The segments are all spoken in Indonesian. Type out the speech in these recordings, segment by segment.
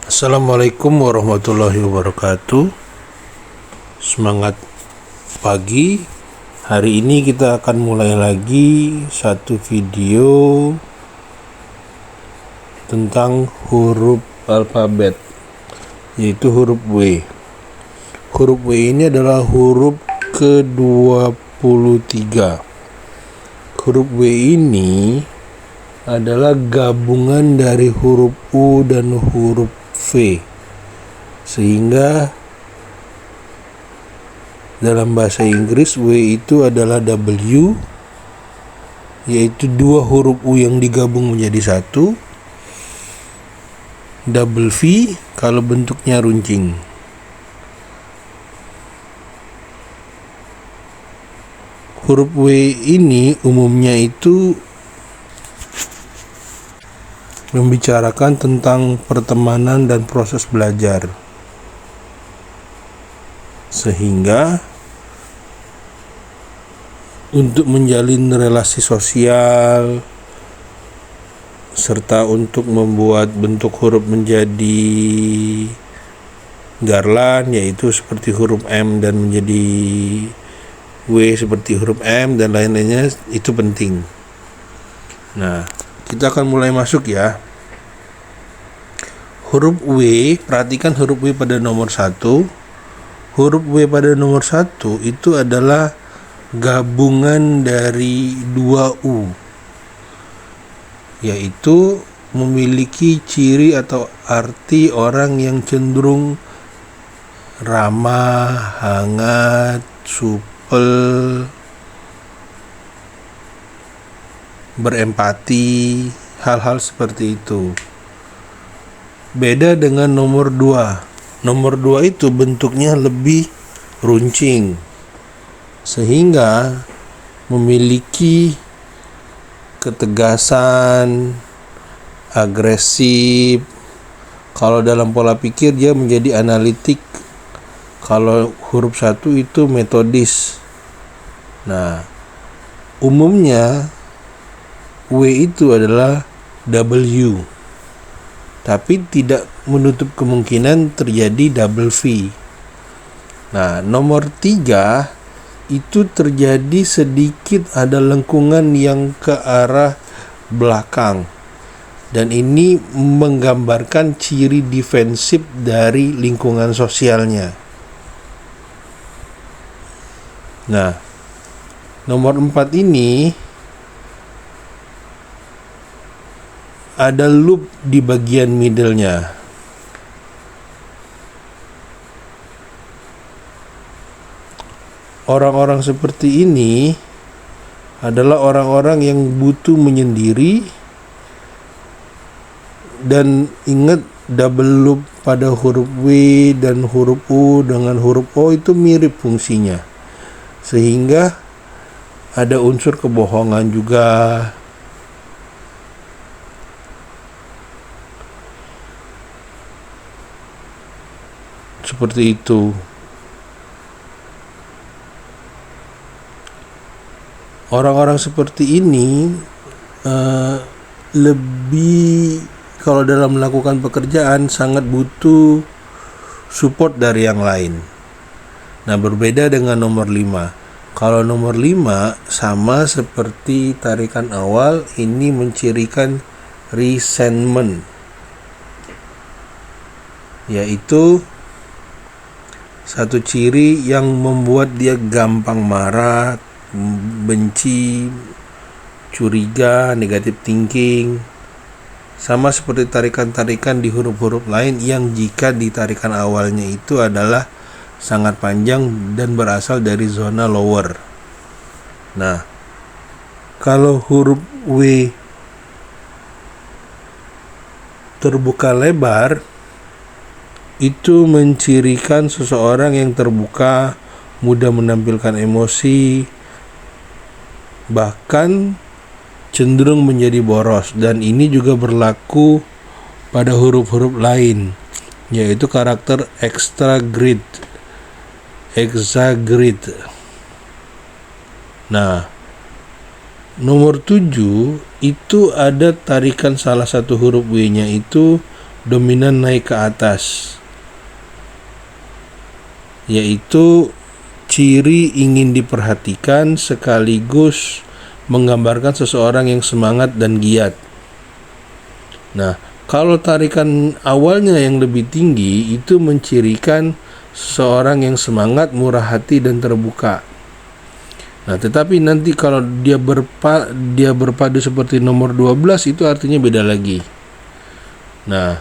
Assalamualaikum warahmatullahi wabarakatuh. Semangat pagi. Hari ini kita akan mulai lagi satu video tentang huruf alfabet, yaitu huruf W. Huruf W ini adalah huruf ke-23. Huruf W ini adalah gabungan dari huruf U dan huruf V, sehingga dalam bahasa Inggris W itu adalah W, yaitu dua huruf U yang digabung menjadi satu. Double V kalau bentuknya runcing. Huruf W ini umumnya itu membicarakan tentang pertemanan dan proses belajar, sehingga untuk menjalin relasi sosial serta untuk membuat bentuk huruf menjadi garlan, yaitu seperti huruf M, dan menjadi W seperti huruf M dan lain-lainnya, itu penting. Nah, kita akan mulai masuk ya. Huruf W, perhatikan huruf W pada nomor 1. Huruf W pada nomor 1 itu adalah gabungan dari dua U, yaitu memiliki ciri atau arti orang yang cenderung ramah, hangat, supel, berempati, hal-hal seperti itu. Beda dengan nomor 2. Nomor 2 itu bentuknya lebih runcing, sehingga memiliki ketegasan, agresif. Kalau dalam pola pikir dia menjadi analitik. Kalau huruf 1 itu metodis. Nah, umumnya W itu adalah W, tapi tidak menutup kemungkinan terjadi double V. Nah, nomor 3 itu terjadi sedikit ada lengkungan yang ke arah belakang, dan ini menggambarkan ciri defensif dari lingkungan sosialnya. Nah, nomor 4 ini ada loop di bagian middle-nya. Orang-orang seperti ini adalah orang-orang yang butuh menyendiri, dan ingat, double loop pada huruf W dan huruf U dengan huruf O itu mirip fungsinya, sehingga ada unsur kebohongan juga. Seperti itu. Orang-orang seperti ini lebih, kalau dalam melakukan pekerjaan, sangat butuh support dari yang lain. Nah, berbeda dengan nomor 5. Kalau nomor 5 sama seperti tarikan awal, ini mencirikan resentment, yaitu satu ciri yang membuat dia gampang marah, benci, curiga, negative thinking. Sama seperti tarikan-tarikan di huruf-huruf lain yang jika di tarikan awalnya itu adalah sangat panjang dan berasal dari zona lower. Nah, kalau huruf W terbuka lebar, itu mencirikan seseorang yang terbuka, mudah menampilkan emosi, bahkan cenderung menjadi boros. Dan ini juga berlaku pada huruf-huruf lain, yaitu karakter exaggerate. Nah, nomor 7 itu ada tarikan salah satu huruf W-nya itu dominan naik ke atas, yaitu ciri ingin diperhatikan sekaligus menggambarkan seseorang yang semangat dan giat. Nah, kalau tarikan awalnya yang lebih tinggi itu mencirikan seseorang yang semangat, murah hati, dan terbuka. Nah, tetapi nanti kalau dia berpadu seperti nomor 12 itu artinya beda lagi. Nah,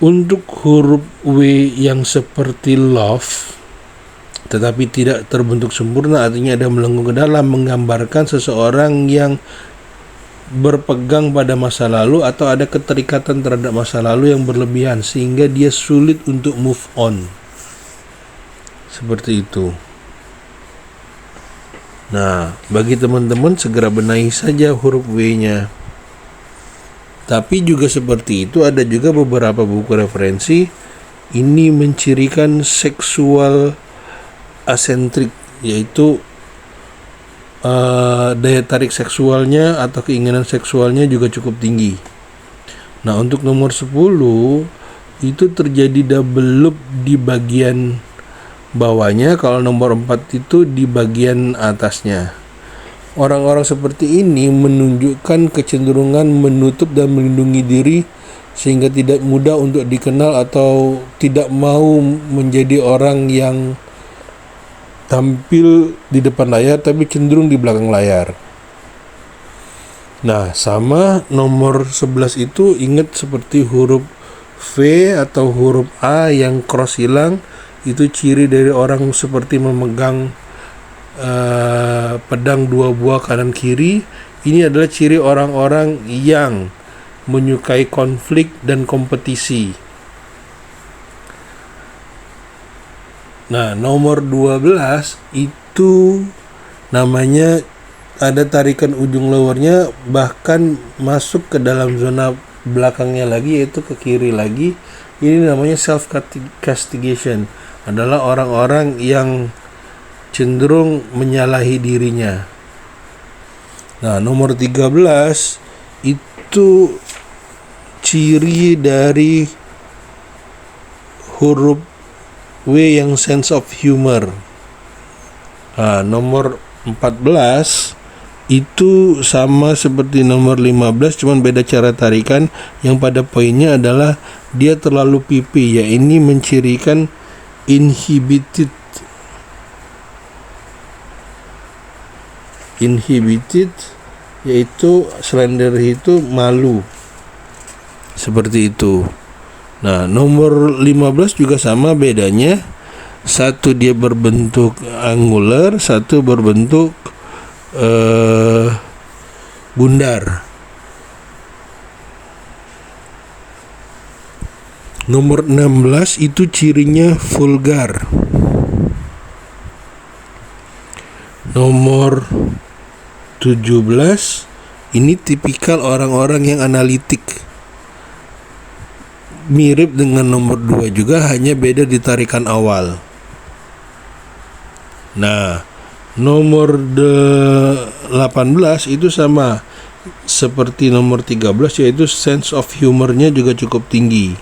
untuk huruf W yang seperti love tetapi tidak terbentuk sempurna, artinya ada melengkung ke dalam, menggambarkan seseorang yang berpegang pada masa lalu atau ada keterikatan terhadap masa lalu yang berlebihan sehingga dia sulit untuk move on. Seperti itu. Nah, bagi teman-teman segera benahi saja huruf W-nya. Tapi juga seperti itu, ada juga beberapa buku referensi ini mencirikan seksual asentrik, yaitu daya tarik seksualnya atau keinginan seksualnya juga cukup tinggi. Nah, untuk nomor 10 itu terjadi double loop di bagian bawahnya, kalau nomor 4 itu di bagian atasnya. Orang-orang seperti ini menunjukkan kecenderungan menutup dan melindungi diri sehingga tidak mudah untuk dikenal atau tidak mau menjadi orang yang tampil di depan layar tapi cenderung di belakang layar. Nah, sama nomor 11 itu ingat seperti huruf V atau huruf A yang cross hilang, itu ciri dari orang seperti memegang pedang dua buah kanan kiri. Ini adalah ciri orang-orang yang menyukai konflik dan kompetisi. Nah, nomor 12 itu namanya ada tarikan ujung lowernya bahkan masuk ke dalam zona belakangnya lagi, yaitu ke kiri lagi. Ini namanya self castigation, adalah orang-orang yang cenderung menyalahi dirinya. Nah, nomor 13 itu ciri dari huruf W yang sense of humor. Nah, nomor 14 itu sama seperti nomor 15, cuman beda cara tarikan. Yang pada poinnya adalah dia terlalu pipi, ya ini mencirikan inhibited, yaitu slender itu malu. Seperti itu. Nah, nomor 15 juga sama, bedanya satu dia berbentuk angular, satu berbentuk bundar. Nomor 16 itu cirinya vulgar. Nomor 17 ini tipikal orang-orang yang analitik. Mirip dengan nomor 2 juga, hanya beda di tarikan awal. Nah, nomor 18 itu sama seperti nomor 13, yaitu sense of humornya juga cukup tinggi.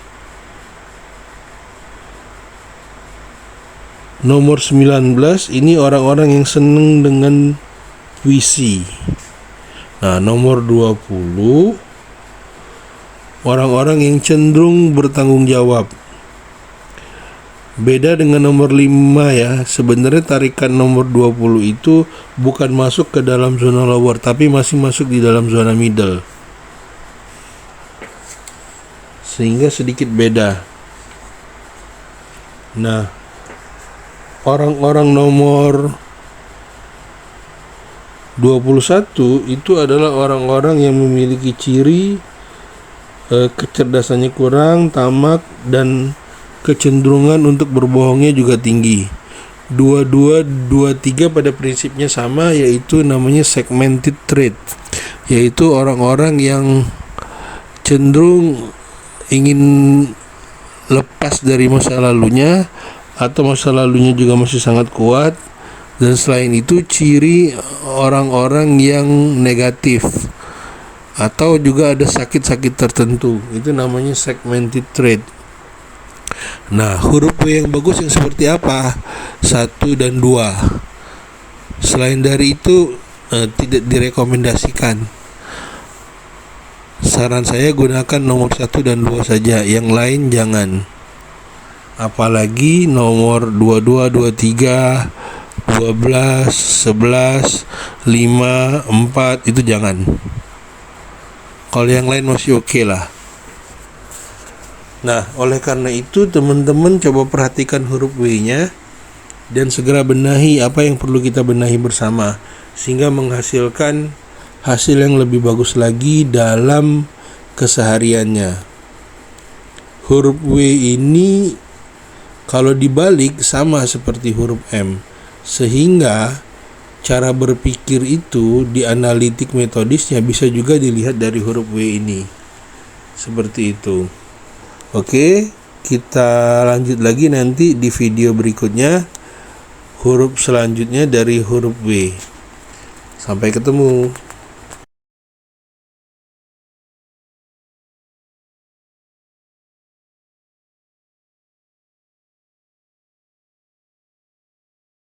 Nomor 19 ini orang-orang yang senang dengan puisi. Nah, nomor 20 orang-orang yang cenderung bertanggung jawab. Beda dengan nomor 5 ya. Sebenarnya tarikan nomor 20 itu bukan masuk ke dalam zona lower, tapi masih masuk di dalam zona middle. Sehingga sedikit beda. Nah, orang-orang nomor 21 itu adalah orang-orang yang memiliki ciri kecerdasannya kurang, tamak, dan kecenderungan untuk berbohongnya juga tinggi. 22, 23 pada prinsipnya sama, yaitu namanya segmented trait, yaitu orang-orang yang cenderung ingin lepas dari masa lalunya atau masa lalunya juga masih sangat kuat, Dan selain itu ciri orang-orang yang negatif atau juga ada sakit-sakit tertentu, itu namanya segmented trait. Nah, huruf W yang bagus yang seperti apa? 1 dan 2. Selain dari itu tidak direkomendasikan. Saran saya gunakan nomor 1 dan 2 saja, yang lain jangan. Apalagi nomor 22, 23, 12, 11, 5, 4 itu jangan. Kalau yang lain masih oke lah. Nah, oleh karena itu teman-teman coba perhatikan huruf W-nya dan segera benahi apa yang perlu kita benahi bersama sehingga menghasilkan hasil yang lebih bagus lagi dalam kesehariannya. Huruf W ini kalau dibalik sama seperti huruf M, sehingga cara berpikir itu di analitik metodisnya bisa juga dilihat dari huruf W ini. Seperti itu. Oke, kita lanjut lagi nanti di video berikutnya, huruf selanjutnya dari huruf W. Sampai ketemu.